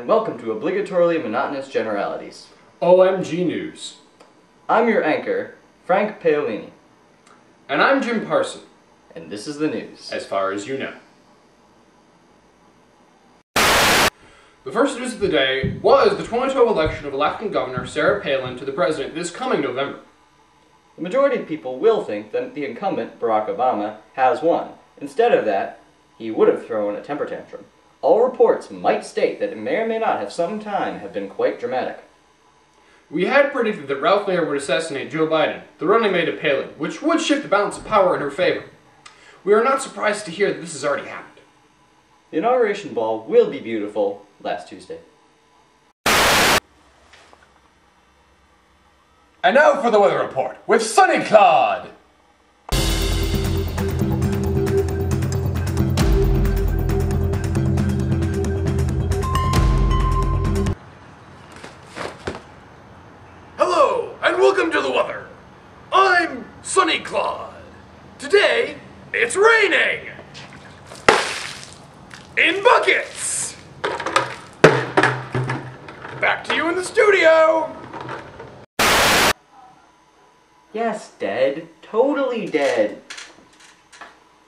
and welcome to Obligatorily Monotonous Generalities. OMG News. I'm your anchor, Frank Paolini. And I'm Jim Parson. And this is the news. As far as you know. The first news of the day was the 2012 election of Alaskan Governor Sarah Palin to the president this coming November. The majority of people will think that the incumbent, Barack Obama, has won. Instead of that, he would have thrown a temper tantrum. All reports might state that it may or may not have been quite dramatic. We had predicted that Ralph Nader would assassinate Joe Biden, the running mate of Palin, which would shift the balance of power in her favor. We are not surprised to hear that this has already happened. The inauguration ball will be beautiful last Tuesday. And now for the weather report with Sunny Claude. Hello, and welcome to the weather. I'm Sunny Claude. Today, it's raining! In buckets! Back to you in the studio! Yes, dead. Totally dead.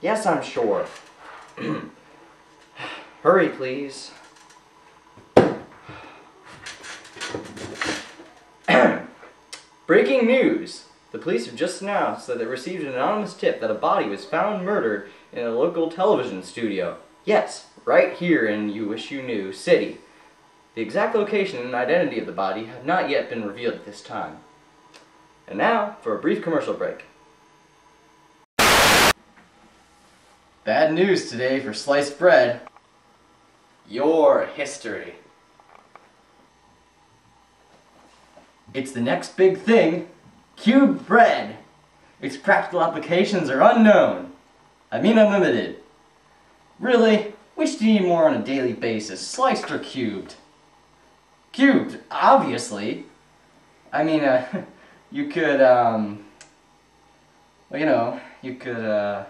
Yes, I'm sure. Hurry, please. Breaking news! The police have just announced that they received an anonymous tip that a body was found murdered in a local television studio. Yes, right here in You Wish You Knew City. The exact location and identity of the body have not yet been revealed at this time. And now, for a brief commercial break. Bad news today for sliced bread. Your history. It's the next big thing, cubed bread. Its practical applications are unknown. I mean unlimited. Really, which do you need more on a daily basis, sliced or cubed? Cubed, obviously. I mean, you could, well, you know, you could,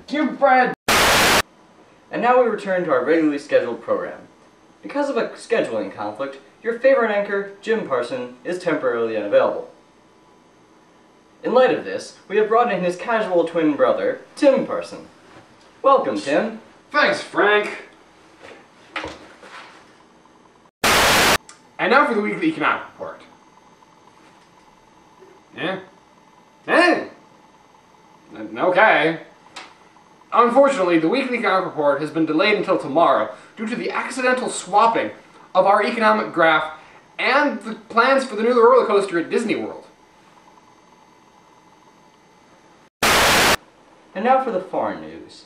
cube bread! And now we return to our regularly scheduled program. Because of a scheduling conflict, your favorite anchor, Jim Parson, is temporarily unavailable. In light of this, we have brought in his casual twin brother, Tim Parson. Welcome, Tim. Thanks, Frank. And now for the weekly economic report. Okay. Unfortunately, the weekly economic report has been delayed until tomorrow due to the accidental swapping of our economic graph and the plans for the new roller coaster at Disney World. And now for the foreign news.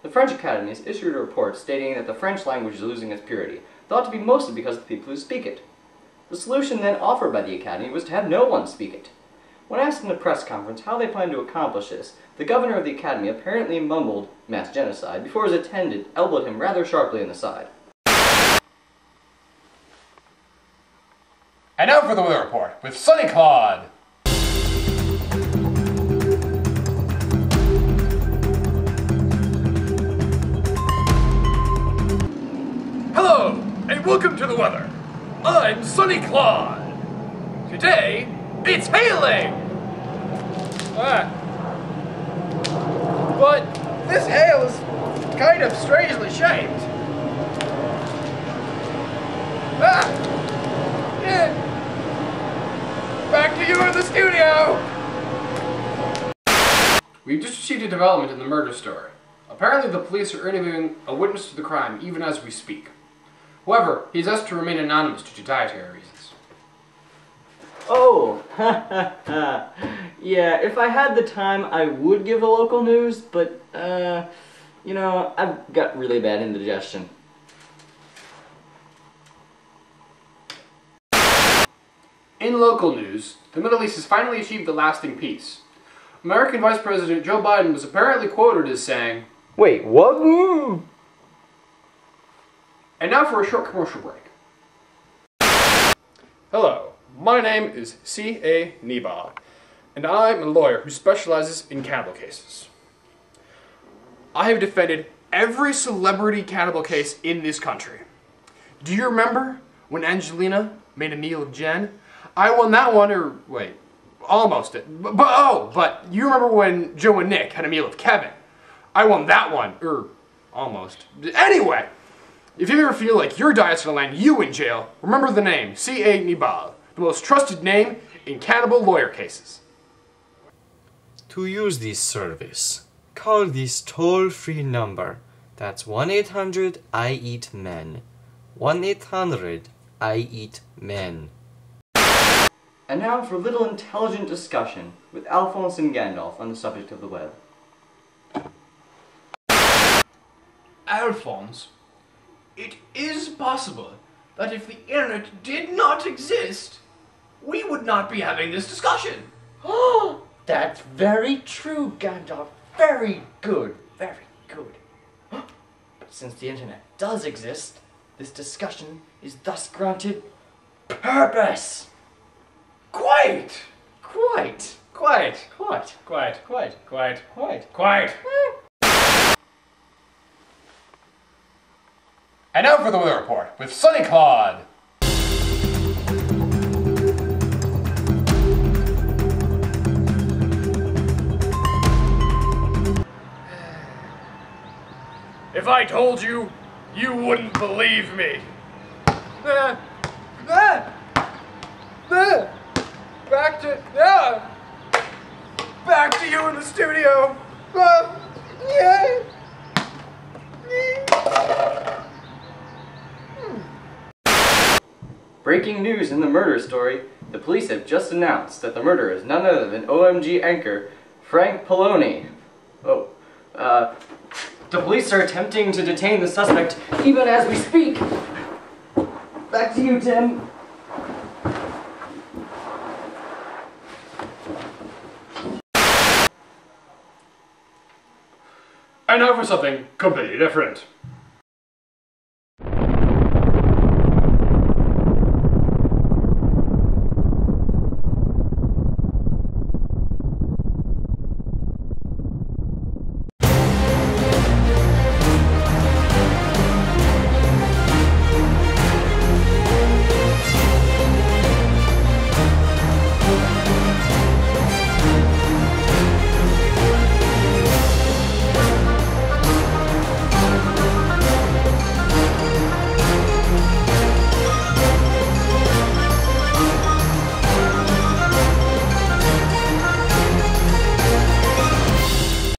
The French Academy has issued a report stating that the French language is losing its purity, thought to be mostly because of the people who speak it. The solution then offered by the Academy was to have no one speak it. When asked in a press conference how they plan to accomplish this, the governor of the Academy apparently mumbled mass genocide before his attendant elbowed him rather sharply in the side. And now for the weather report with Sunny Claude. Hello, and welcome to the weather. I'm Sunny Claude. Today, it's hailing! But this hail is kind of strangely shaped. Back to you in the studio! We've just received a development in the murder story. Apparently the police are interviewing a witness to the crime even as we speak. However, he's asked to remain anonymous due to dietary reasons. Oh, yeah, if I had the time I would give a local news, but, you know, I've got really bad indigestion. In local news, the Middle East has finally achieved a lasting peace. American Vice President Joe Biden was apparently quoted as saying, "Wait, what?" And now for a short commercial break. Hello, my name is C.A. Neba, and I'm a lawyer who specializes in cannibal cases. I have defended every celebrity cannibal case in this country. Do you remember when Angelina made a meal of Jen? I won that one, or wait, almost it. But you remember when Joe and Nick had a meal of Kevin? I won that one, or almost. Anyway, if you ever feel like your diet's gonna land you in jail, remember the name, C.A. Nibal, the most trusted name in cannibal lawyer cases. To use this service, call this toll-free number. That's 1-800-I-EAT-MEN. 1-800-I-EAT-MEN. And now for a little intelligent discussion with Alphonse and Gandalf on the subject of the web. Alphonse, it is possible that if the internet did not exist, we would not be having this discussion. Oh, that's very true, Gandalf. Very good, very good. But since the internet does exist, this discussion is thus granted purpose. Quite! Quite. Quite. Quite. Quite. Quite. Quite. Quite. Quite. And now for the weather report with Sunny Claude. If I told you, you wouldn't believe me. Back to you in the studio. Breaking news in the murder story. The police have just announced that the murderer is none other than OMG anchor Frank Poloni. The police are attempting to detain the suspect even as we speak. Back to you, Tim. And now for something completely different.